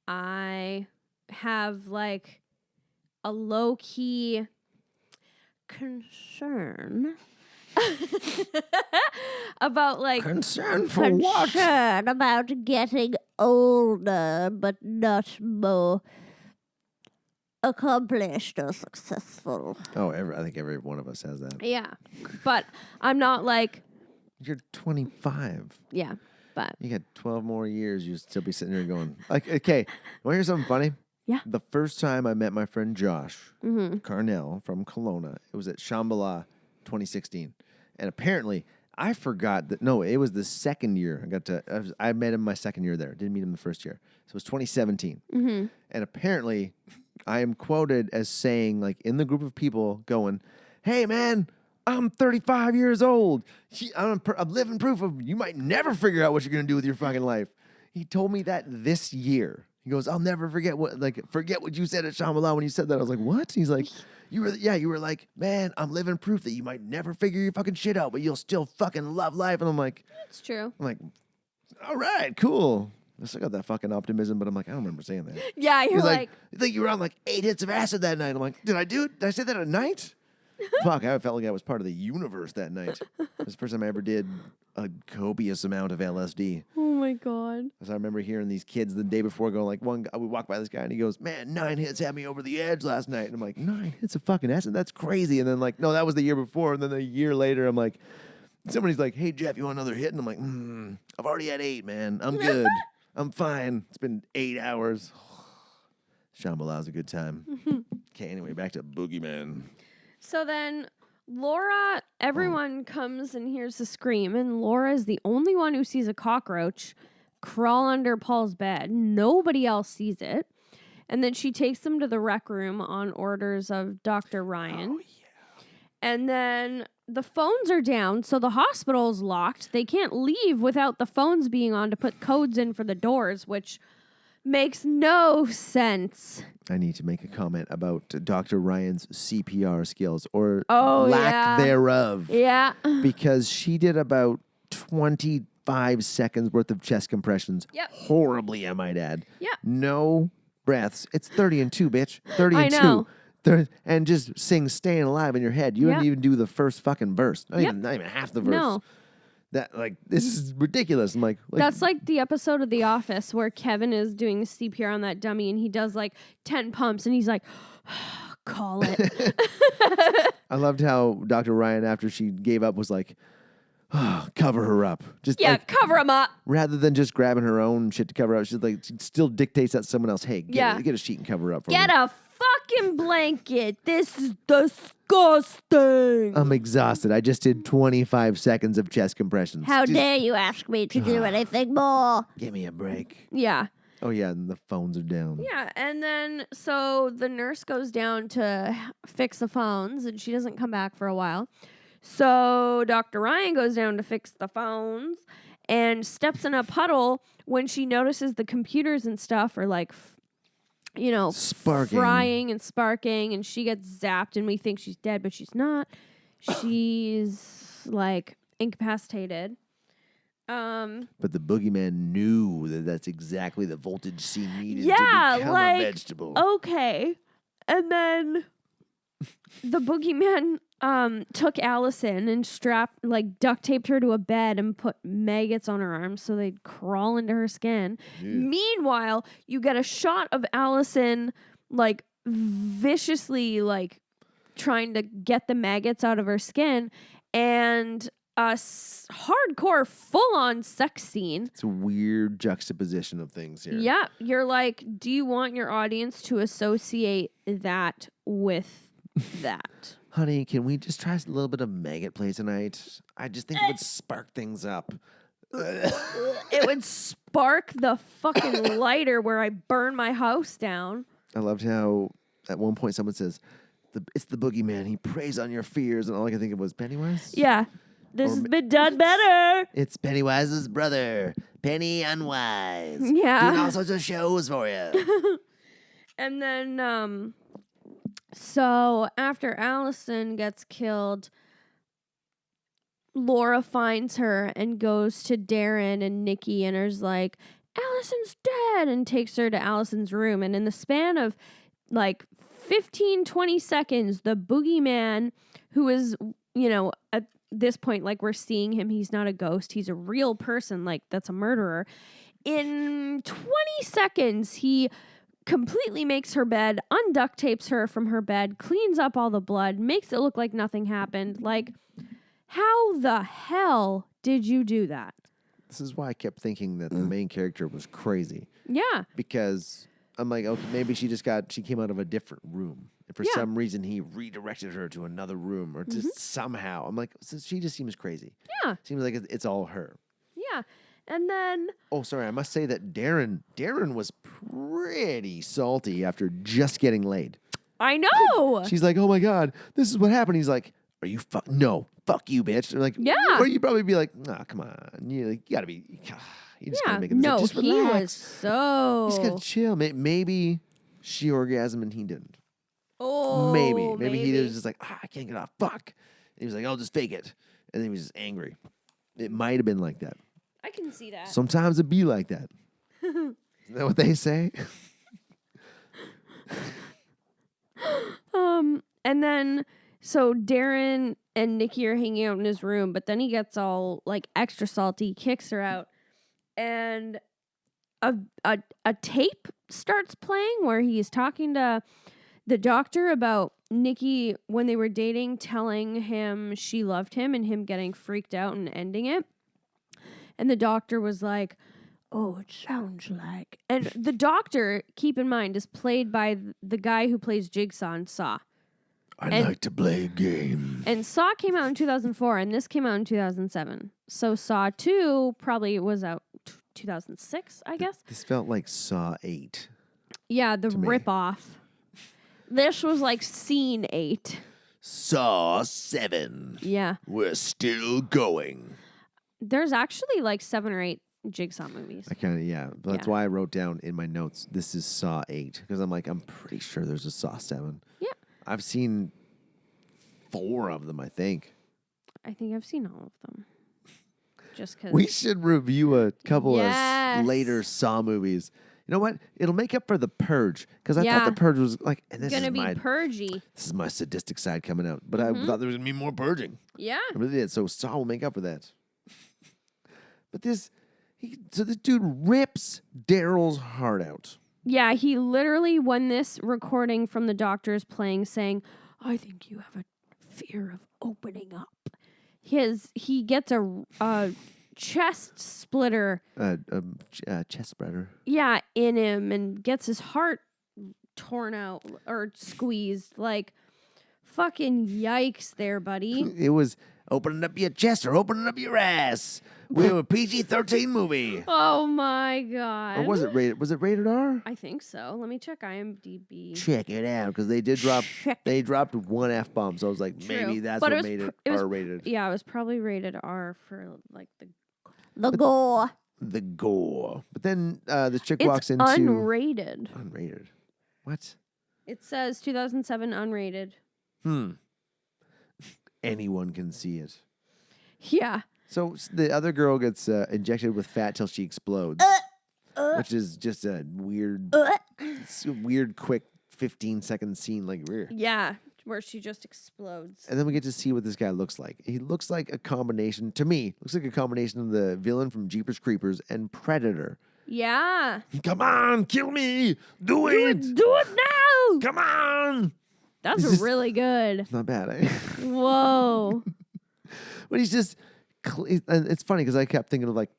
I have like a low-key concern about like Concern for what? concern about getting older but not more accomplished or successful. Oh, I think every one of us has that. Yeah. But I'm not like, You're 25. yeah, but You got 12 more years. You'll still be sitting there going, like, okay, want to hear something funny? Yeah. The first time I met my friend Josh Carnell from Kelowna, it was at Shambhala 2016. And apparently, I forgot that, no, it was the second year. I met him my second year there. Didn't meet him the first year. So it was 2017. And apparently, I am quoted as saying, like, in the group of people going, "Hey, man, I'm 35 years old. I'm living proof of you might never figure out what you're going to do with your fucking life." He told me that this year. He goes, "I'll never forget what you said at Shambhala when you said that." I was like, "What?" He's like, you were like, "Man, I'm living proof that you might never figure your fucking shit out, but you'll still fucking love life." And I'm like, it's true. "All right, cool." I still got that fucking optimism, but I'm like, I don't remember saying that. Yeah, you're He's like I think you were on like 8 hits of acid that night. I'm like, did I do it? Did I say that at night? Fuck, I felt like I was part of the universe that night. It's the first time I ever did a copious amount of LSD. oh my God. Because I remember hearing these kids the day before going like, we walked by this guy and he goes, "Man, 9 hits had me over the edge last night." And I'm like, 9 hits of fucking acid? That's crazy. And then like, no, that was the year before. And then a year later, I'm like, somebody's like, "Hey, Jeff, you want another hit?" And I'm like, I've already had 8, man. I'm good. I'm fine. It's been 8 hours. Shambhala's a good time. Okay, anyway, back to Boogeyman. So then Laura, everyone comes and hears the scream, and Laura is the only one who sees a cockroach crawl under Paul's bed. Nobody else sees it. And then she takes them to the rec room on orders of Dr. Ryan. Oh, yeah. And then the phones are down, so the hospital's locked. They can't leave without the phones being on to put codes in for the doors, which makes no sense. I need to make a comment about Dr. Ryan's CPR skills or Oh, lack yeah. thereof. Yeah. Because she did about 25 seconds worth of chest compressions. Yep. Horribly, I might add. Yep. No breaths. It's 30 and 2, bitch. 30 I and know. 2. And just sing Staying Alive in your head. You Yep. didn't even do the first fucking verse. Not Yep. even half the verse. No. This is ridiculous. I'm like That's like the episode of The Office where Kevin is doing CPR on that dummy and he does like 10 pumps and he's like, call it. I loved how Dr. Ryan, after she gave up, was like, cover her up. Just Yeah, like, cover him up. rather than just grabbing her own shit to cover up, she's like, she still dictates that someone else, hey, get a sheet and cover up for Get me. a fucking blanket. This is disgusting. I'm exhausted. I just did 25 seconds of chest compressions. How Just dare you ask me to do anything more? give me a break. Yeah. Oh, yeah, and the phones are down. Yeah, and then so the nurse goes down to fix the phones and she doesn't come back for a while. So Dr. Ryan goes down to fix the phones and steps in a puddle when she notices the computers and stuff are like, Sparking. frying and sparking, and she gets zapped and we think she's dead, but she's not. She's like incapacitated. But the boogeyman knew that that's exactly the voltage she needed Yeah, to become like, a vegetable. Okay. And then the boogeyman took Allison and duct taped her to a bed and put maggots on her arms so they'd crawl into her skin. Yeah. Meanwhile, you get a shot of Allison like viciously like trying to get the maggots out of her skin and a hardcore full-on sex scene. It's a weird juxtaposition of things here. Yeah, you're like, do you want your audience to associate that with that? Honey, can we just try a little bit of maggot play tonight? I just think it would spark things up. It would spark the fucking lighter where I burn my house down. I loved how at one point someone says, it's the boogeyman. He preys on your fears. And all I could think of was Pennywise. Yeah. This has been done better. It's Pennywise's brother, Penny Unwise. Yeah. Doing all sorts of shows for you. And then, so after Allison gets killed, Laura finds her and goes to Darren and Nikki and is like, Allison's dead, and takes her to Allison's room. And in the span of like 15, 20 seconds, the boogeyman, who is, at this point, like, we're seeing him, he's not a ghost, he's a real person, like, that's a murderer. In 20 seconds, he completely makes her bed, unduct tapes her from her bed, cleans up all the blood, makes it look like nothing happened. Like, how the hell did you do that? This is why I kept thinking that the main character was crazy. Yeah. Because I'm like, okay, maybe she came out of a different room. And for some reason, he redirected her to another room or just somehow. I'm like, she just seems crazy. Yeah. Seems like it's all her. Yeah. And then... Oh, sorry. I must say that Darren was pretty salty after just getting laid. I know! She's like, oh my God, this is what happened. He's like, are you no, fuck you, bitch. They're like, yeah. Or you'd probably be like, nah, come on. You gotta be, you just gotta make it. No, just he relax. was so... Just gotta chill. Maybe she orgasmed and he didn't. Oh, Maybe he was just like, I can't get off. Fuck. And he was like, I'll just fake it. And then he was just angry. It might have been like that. I can see that. Sometimes it be like that. Isn't that what they say? And then, so Darren and Nikki are hanging out in his room, but then he gets all, like, extra salty, kicks her out, and a tape starts playing where he's talking to the doctor about Nikki, when they were dating, telling him she loved him and him getting freaked out and ending it. And the doctor was like, oh, it sounds like... And the doctor, keep in mind, is played by the guy who plays Jigsaw in Saw. I like to play a game. And Saw came out in 2004, and this came out in 2007. So Saw 2 probably was out 2006, I guess. This felt like Saw 8. Yeah, the to me. ripoff. This was like Scene 8. Saw 7. Yeah. We're still going. There's actually like 7 or 8 Jigsaw movies. I kind of, yeah. But that's Yeah. why I wrote down in my notes, this is Saw 8. Because I'm like, I'm pretty sure there's a Saw 7. Yeah. I've seen 4 of them, I think. I think I've seen all of them. Just because. We should review a couple Yes. of later Saw movies. You know what? It'll make up for The Purge because I Yeah. thought The Purge was like, and this Gonna is be my purgy. this is my sadistic side coming out. But I thought there was gonna be more purging. Yeah. I really did. So Saw will make up for that. But this dude rips Daryl's heart out. Yeah, he literally, when this recording from the doctor is playing, saying, I think you have a fear of opening up. He gets a chest splitter, Chest spreader. yeah, in him and gets his heart torn out or squeezed. Like, fucking yikes there, buddy. It was opening up your chest or opening up your ass. We were a PG-13 movie. Oh my god. Or was it rated? Was it rated R? I think so. Let me check IMDb. Check it out because they did drop. Check They dropped one F-bomb, so I was like, True. maybe that's But what it was made it it was R-rated. Yeah, it was probably rated R for like the gore. The gore. But then the chick It's walks into unrated. unrated. What? It says 2007 unrated. Anyone can see it. Yeah. So the other girl gets injected with fat till she explodes, which is just a weird, quick 15-second scene, like weird. Yeah, where she just explodes. And then we get to see what this guy looks like. He looks like a combination, to me, looks like a combination of the villain from Jeepers Creepers and Predator. Yeah. Come on, kill me! Do it! Do it now! Come on! That's It's just- really good. Not bad, eh? Whoa. But he's just, and it's funny because I kept thinking of like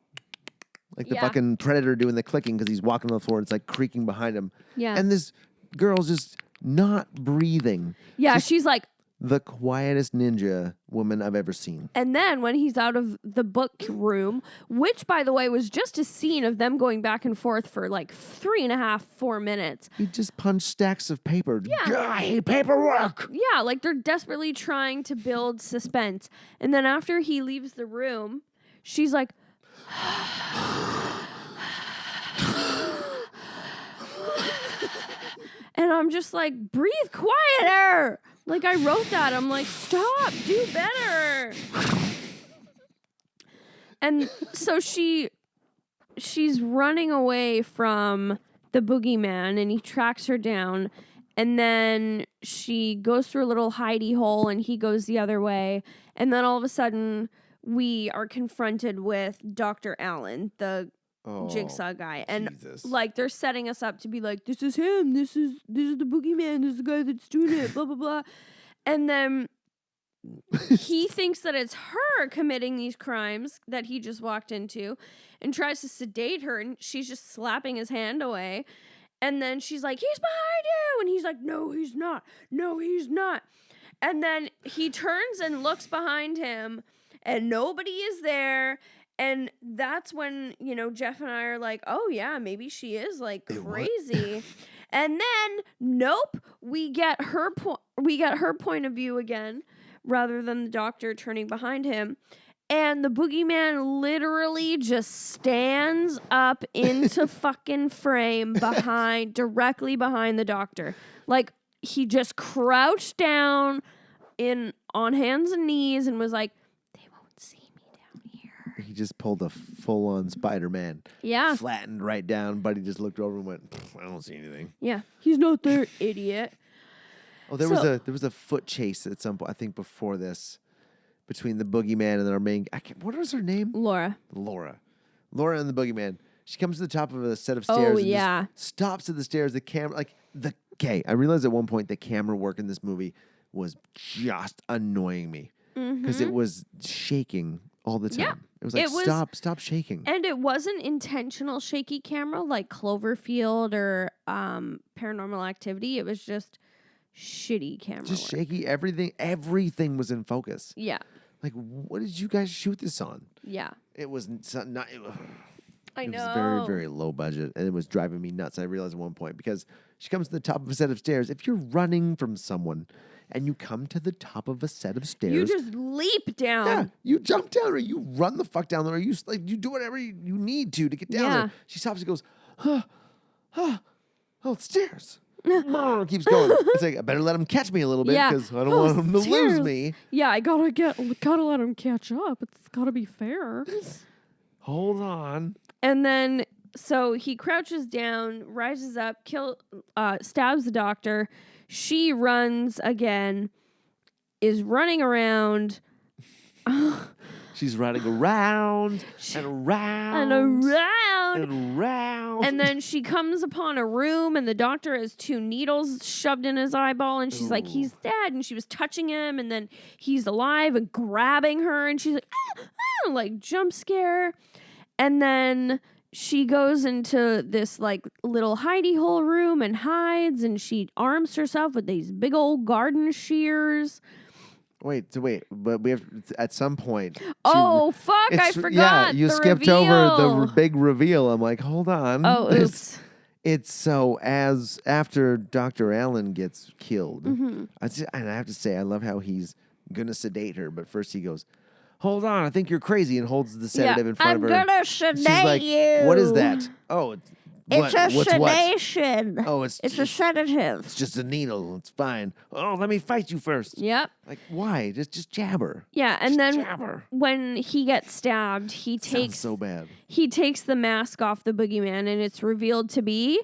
the Yeah. fucking Predator doing the clicking because he's walking on the floor and it's like creaking behind him. Yeah. And this girl's just not breathing. Yeah, Just she's like, the quietest ninja woman I've ever seen. and then when he's out of the book room, which by the way was just a scene of them going back and forth for like 3.5, 4 minutes. He just punched stacks of paper. Yeah. I hate paperwork. Yeah, like they're desperately trying to build suspense. And then after he leaves the room, she's like, and I'm just like, breathe quieter. Like I wrote that. I'm like, stop, do better. And so she's running away from the boogeyman and he tracks her down. And then she goes through a little hidey hole and he goes the other way. And then all of a sudden we are confronted with Dr. Allen, the Jigsaw guy. And Jesus. like they're setting us up to be like, this is him, this is the boogeyman, this is the guy that's doing it, blah blah blah. And then he thinks that it's her committing these crimes that he just walked into and tries to sedate her, and she's just slapping his hand away. And then she's like, he's behind you, and he's like, no he's not, no he's not. And then he turns and looks behind him and nobody is there. And that's when, you know, Jeff and I are like, oh, yeah, maybe she is, like, crazy. And then, nope, we get her point of view again, rather than the doctor turning behind him. And the boogeyman literally just stands up into fucking frame directly behind the doctor. Like, he just crouched down on hands and knees and was like, He just pulled a full-on Spider-Man. yeah. Flattened right down. Buddy just looked over and went, I don't see anything. Yeah. He's not there, idiot. Oh, there was a foot chase at some point, I think before this, between the boogeyman and our main... what was her name? Laura. Laura and the boogeyman. She comes to the top of a set of stairs and yeah. just stops at the stairs. The camera... Okay, I realized at one point the camera work in this movie was just annoying me. Because it was shaking all the time. Yeah. It was like, stop shaking. And it wasn't intentional shaky camera like Cloverfield or Paranormal Activity. It was just shitty camera Just work. shaky. Everything was in focus. Yeah. Like, what did you guys shoot this on? Yeah. It was not... I know. It was very, very low budget, and it was driving me nuts. I realized at one point, because she comes to the top of a set of stairs. If you're running from someone and you come to the top of a set of stairs... You just leap down. Yeah, you jump down, or you run the fuck down there, or you do whatever you need to get down there. She stops and goes, oh, it's stairs. Keeps going. It's like, I better let him catch me a little bit, because I don't want him to lose me. Yeah, I gotta let him catch up. It's gotta be fair. Hold on. And then So he crouches down, rises up, stabs the doctor. She runs again, is running around. She's running around and around and around. and around. And then she comes upon a room, and the doctor has 2 needles shoved in his eyeball, and she's like, he's dead. And she was touching him, and then he's alive and grabbing her, and she's like, like jump scare. And then she goes into this like little hidey hole room and hides, and she arms herself with these big old garden shears. Wait, but we have at some point. Oh, fuck, I forgot. Yeah, you the skipped reveal. over the big reveal. I'm like, hold on. Oh, oops. It's so as after Dr. Allen gets killed, and I have to say, I love how he's gonna sedate her, but first he goes, hold on, I think you're crazy, and holds the sedative in front of her. I'm gonna sedate She's like, you. what is that? Oh, It's a what's sedation. What? Oh, it's a sedative. It's just a needle. It's fine. Oh, let me fight you first. Yep. Like, why? Just jab her. Yeah, and Just then jab her. when he gets stabbed, he Sounds takes so bad. He takes the mask off the boogeyman, and it's revealed to be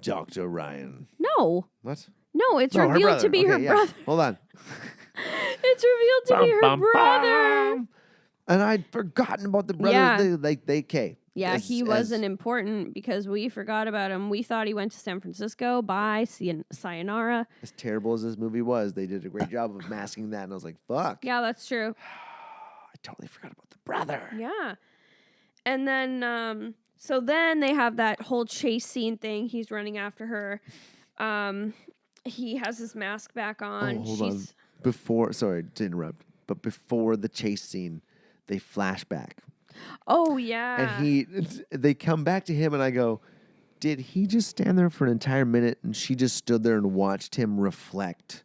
Dr. Ryan. no, What? no, it's No, her revealed to brother. be her Okay, yeah. brother. Hold on. It's revealed to be her brother. Bum. And I'd forgotten about the brother. Yeah. They Yeah, he wasn't important because we forgot about him. We thought he went to San Francisco. Bye, sayonara. As terrible as this movie was, they did a great job of masking that. And I was like, fuck. Yeah, that's true. I totally forgot about the brother. Yeah. And then, so then they have that whole chase scene thing. He's running after her. He has his mask back on. Oh, hold on. Sorry to interrupt, but before the chase scene, they flash back. Oh, yeah. And they come back to him, and I go, did he just stand there for an entire minute, and she just stood there and watched him reflect,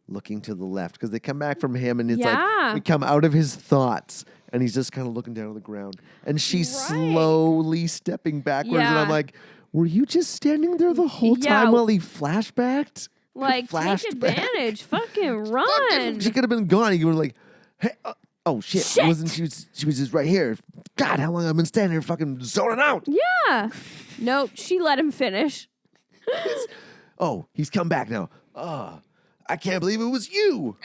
looking to the left? Because they come back from him, and it's like, we come out of his thoughts, and he's just kind of looking down on the ground. And she's slowly stepping backwards, and I'm like, were you just standing there the whole time while he flashbacked? Like, take advantage. Fucking run. She could have been gone. You were like, hey, oh, shit. Wasn't she was just right here. God, how long have I been standing here fucking zoning out? Yeah. Nope. She let him finish. Oh, he's come back now. Oh, I can't believe it was you.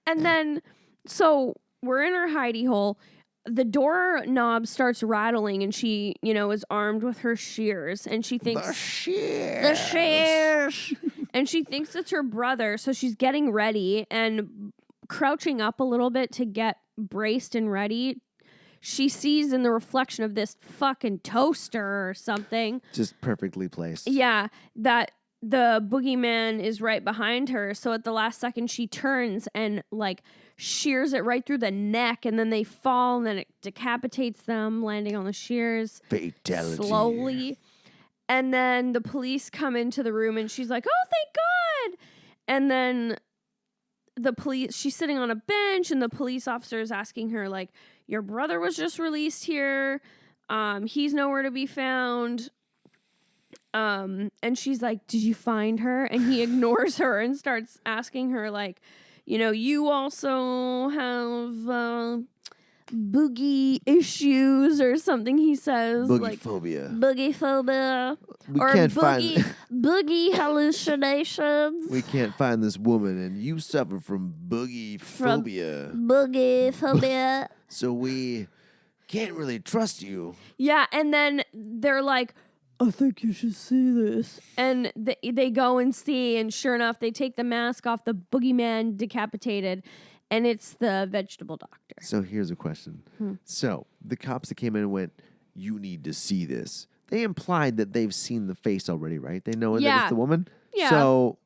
And then, so we're in her hidey hole. The door knob starts rattling, and she, is armed with her shears, and she thinks The shears. The shears. And she thinks it's her brother, so she's getting ready and crouching up a little bit to get braced and ready. She sees in the reflection of this fucking toaster or something. Just perfectly placed. Yeah, that the boogeyman is right behind her. So at the last second, she turns and shears it right through the neck, and then they fall, and then it decapitates them, landing on the shears. Fatality. Slowly. And then the police come into the room, and she's like, oh, thank God. And then she's sitting on a bench, and the police officer is asking her, your brother was just released here. He's nowhere to be found. And she's like, did you find her? And he ignores her and starts asking her, you also have boogie issues or something, he says. Boogie phobia. Boogie phobia. We or can't boogie hallucinations. We can't find this woman, and you suffer from boogie phobia. Boogie phobia. So we can't really trust you. Yeah, and then they're like, I think you should see this. And they go and see, and sure enough, they take the mask off the boogeyman decapitated, and it's the vegetable doctor. So here's a question. So the cops that came in and went, you need to see this. They implied that they've seen the face already, right? They know that it's the woman? Yeah. So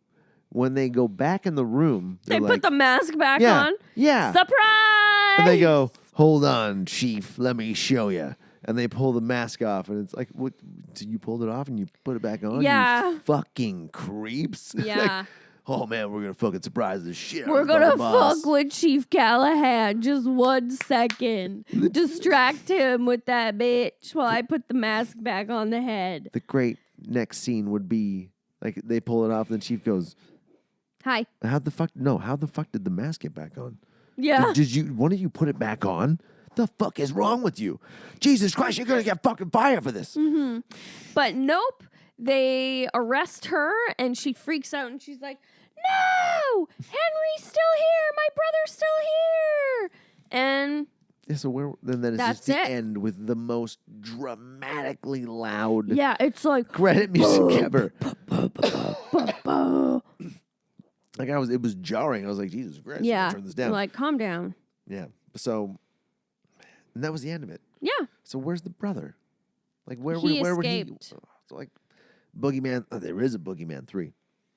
when they go back in the room, They they're put the mask back on. Yeah. Surprise! And they go, hold on, chief, let me show you. And they pull the mask off, and it's like, what? So you pulled it off and you put it back on? Yeah. You fucking creeps. Yeah. Oh, man, we're going to fucking surprise the shit out We're of gonna our boss. fuck with Chief Callahan. Just 1 second. Distract him with that bitch while I put the mask back on the head. The great next scene would be, they pull it off, and the chief goes, Hi. how the fuck did the mask get back on? Yeah. Did you, one of you put it back on? The fuck is wrong with you? Jesus Christ, you're gonna get fucking fired for this. But nope, they arrest her and she freaks out and she's like, no, Henry's still here. My brother's still here. And Yeah, so then it's That's just the it. end with the most dramatically loud yeah, it's like, credit music ever. oh. Like it was jarring. I was like, Jesus Christ, I Yeah, gotta turn this down. like, calm down. Yeah. So, and that was the end of it. Yeah, So where's the brother? Like where He would he? escaped. So like Boogeyman. Oh, there is a Boogeyman 3.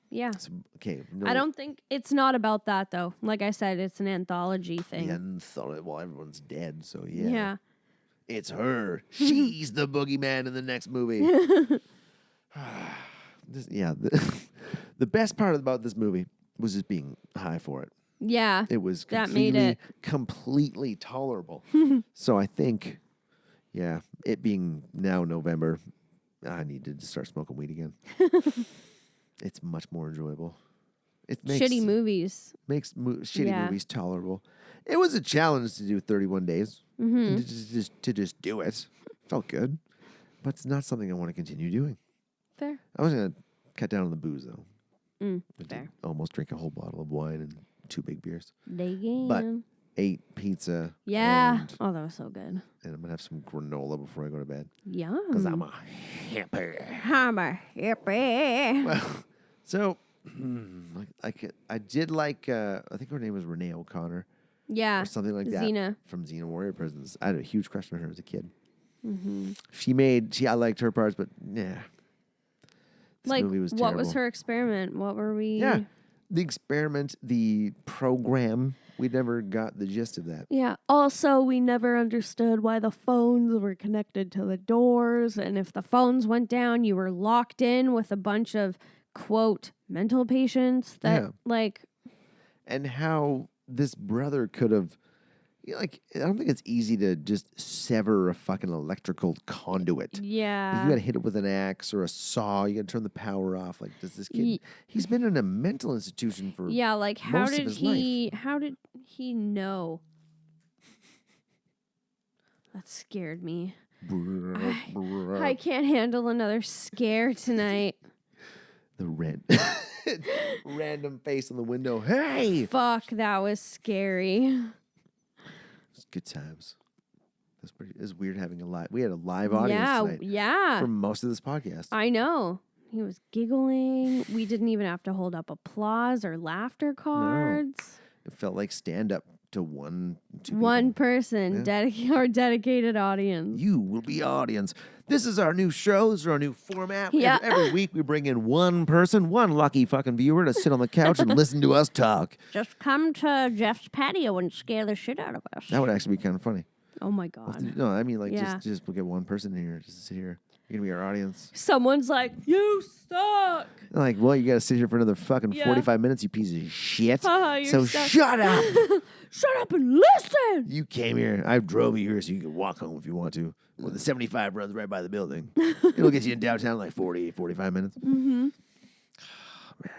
yeah. So, okay. No, I don't think it's not about that though. Like I said, it's an anthology thing. Yeah, and thought it. Well, everyone's dead. So yeah. Yeah. It's her. She's the boogeyman in the next movie. The best part about this movie was just being high for it. Yeah. It was That made completely tolerable. So I think, yeah, it being now November, I need to start smoking weed again. It's much more enjoyable. It makes Shitty movies. makes shitty Yeah. movies tolerable. It was a challenge to do 31 days. Mm-hmm. And to just do it. Felt good. But it's not something I want to continue doing. Fair. I was going to cut down on the booze, though. I did Fair. almost drink a whole bottle of wine and 2 big beers. Digging. But ate pizza. Yeah. And, Oh, that was so good. and I'm going to have some granola before I go to bed. Yum. Because I'm a hippie. I'm a hippie. Well, so, I did like, I think her name was Renee O'Connor. Yeah. Or something like that. Xena. From Xena Warrior Prisons. I had a huge crush on her as a kid. Mm-hmm. I liked her parts, but yeah. This Like, movie was what was terrible. her experiment? What were we? Yeah. The experiment, the program, we never got the gist of that. Yeah. Also, we never understood why the phones were connected to the doors. And if the phones went down, you were locked in with a bunch of, quote, mental patients that, Yeah. like, And how this brother could have, like, I don't think it's easy to just sever a fucking electrical conduit. yeah. You gotta hit it with an axe or a saw. You gotta turn the power off. Like, does this kid? He's been in a mental institution for Yeah, like how most of did his how did he know? That scared me. I can't handle another scare tonight. The random face on the window. Hey, Fuck, that was scary. it's good times. It's weird having we had a live audience Yeah, tonight yeah. for most of this podcast. I know. He was giggling. We didn't even have to hold up applause or laughter cards. It felt like stand up to two One people. person, our dedicated audience. You will be audience. This is our new show. This is our new format. Yeah. Every week we bring in one person, one lucky fucking viewer to sit on the couch and listen to us talk. Just come to Jeff's patio and scare the shit out of us. That would actually be kind of funny. Oh my God. No, I mean like Yeah. just we'll get one person in here just to sit here. You're gonna be our audience. Someone's like, you suck. Like, well, you gotta sit here for another fucking Yeah. 45 minutes, you piece of shit. You're So stuck. shut up. Shut up and listen. You came here. I drove you here so you can walk home if you want to. Well, the 75 runs right by the building. It'll get you in downtown in like 40, 45 minutes. Mm-hmm. Man,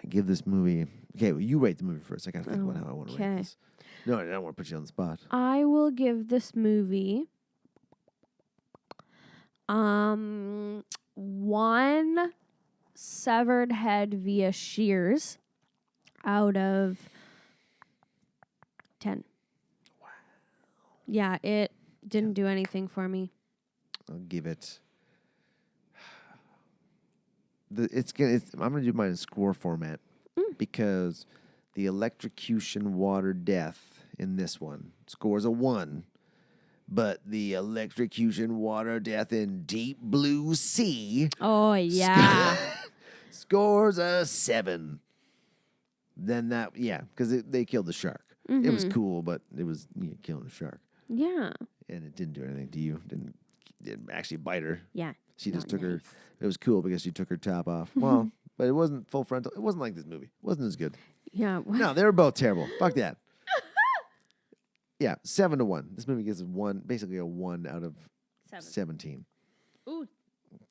give this movie. Okay, well, you rate the movie first. I gotta think about how I want to rate Okay. this. No, I don't want to put you on the spot. I will give this movie one severed head via shears out of 10. Wow. Yeah, it didn't do anything for me. I'll give it. I'm gonna do mine in score format because the electrocution water death in this one scores a 1, but the electrocution water death in Deep Blue Sea Oh, yeah. scores a 7. Then because they killed the shark. It was cool, but it was killing a shark, Yeah. and it didn't do anything to you. Didn't actually bite her. Yeah. She just Not took her. nice. It was cool because she took her top off. Well, but it wasn't full frontal. It wasn't like this movie. It wasn't as good. Yeah. No, they were both terrible. Fuck that. Yeah, 7-1. This movie gives basically a 1 out of 17. Ooh.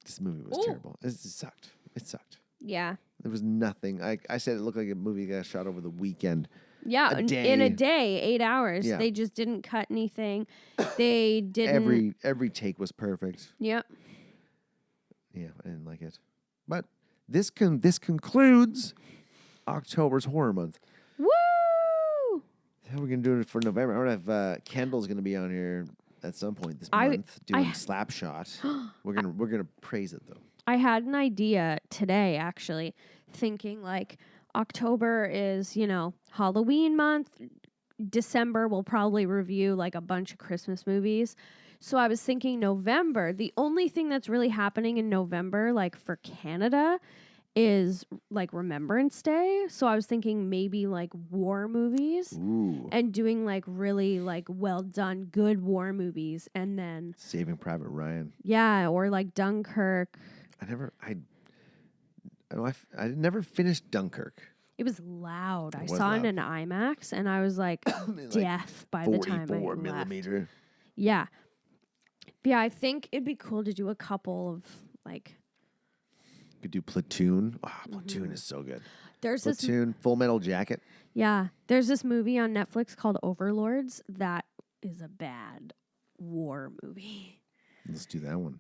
This movie was Ooh. terrible. It sucked. It sucked. Yeah. There was nothing. I said it looked like a movie that got shot over the weekend. Yeah, a day. in a day, 8 hours. Yeah. They just didn't cut anything. They didn't. Every take was perfect. Yep. Yeah, I didn't like it. But this concludes October's horror month. Woo! How are we gonna do it for November? I'm gonna have Kendall's gonna be on here at some point this month doing Slapshot. We're gonna praise it though. I had an idea today, actually, thinking like October is, Halloween month. December we'll probably review like a bunch of Christmas movies. So I was thinking November, the only thing that's really happening in November, like for Canada, is like Remembrance Day. So I was thinking maybe like war movies. Ooh. And doing like really like well done good war movies, and then Saving Private Ryan. yeah, or like Dunkirk. I never finished Dunkirk. It was loud. I was saw loud. it in IMAX, and I was like deaf by the time I 44 left. millimeter. Yeah. But yeah, I think it'd be cool to do a couple of like. Could do Platoon. Platoon is so good. There's this. Platoon, Full Metal Jacket. Yeah, there's this movie on Netflix called Overlords that is a bad war movie. Let's do that one.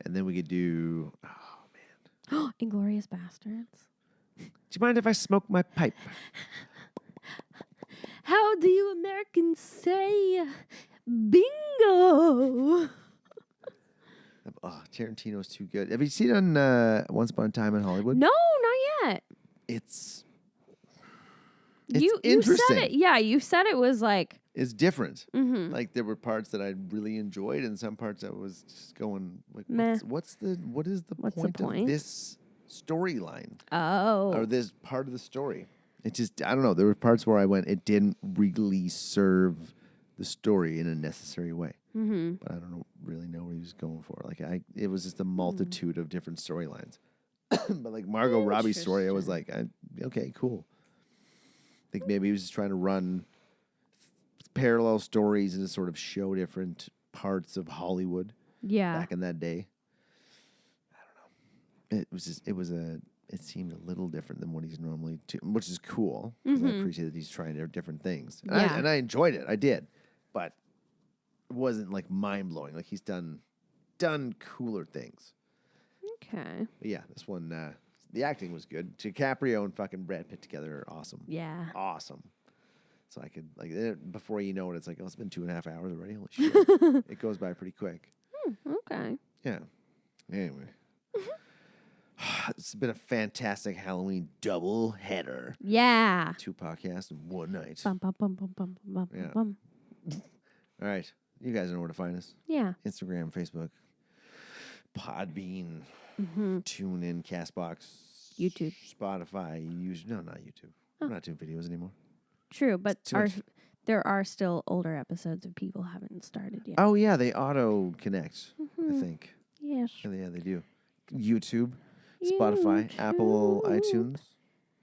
And then we could do. Oh man. Inglorious Bastards. Do you mind if I smoke my pipe? How do you Americans say bingo? Tarantino's too good. Have you seen it on Once Upon a Time in Hollywood? No, not yet. It's You interesting. said it. Yeah, you said it was like. It's different. Mm-hmm. Like there were parts that I really enjoyed, and some parts I was just going like, Meh. what is the What's the point point? of this storyline Oh. or this part of the story? It just I don't know. There were parts where I went, it didn't really serve the story in a necessary way. Mm-hmm. But I don't really know what he was going for. Like it was just a multitude of different storylines. But like Margot Robbie's story, I was like, okay, cool. I think maybe he was just trying to run parallel stories and to sort of show different parts of Hollywood Yeah. back in that day. I don't know. It seemed a little different than what he's normally which is cool because I appreciate that he's trying different things. And I enjoyed it. I did. But it wasn't like mind blowing. Like he's done cooler things. Okay. But yeah, this one the acting was good. DiCaprio and fucking Brad Pitt together are awesome. Yeah. Awesome. So I could before you know it, it's like, oh, it's been 2.5 hours already. Holy shit! It goes by pretty quick. Okay. Yeah. Anyway, it's been a fantastic Halloween double header. Yeah. 2 podcasts in one night. Bum, bum, bum, bum, bum, bum, Yeah. bum. All right, you guys know where to find us: Yeah. Instagram, Facebook, Podbean, Mm-hmm. TuneIn, Castbox, YouTube. Spotify. Not YouTube. Oh. We're not doing videos anymore. True, but too much. there are still older episodes of people haven't started yet. Oh yeah, they auto connect. I think. Yes. Yeah, they do. YouTube, Spotify, Apple, iTunes.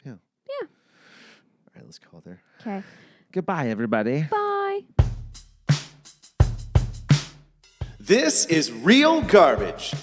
Yeah. Yeah. All right, let's call it there. Okay. Goodbye, everybody. Bye. This is Real Garbage.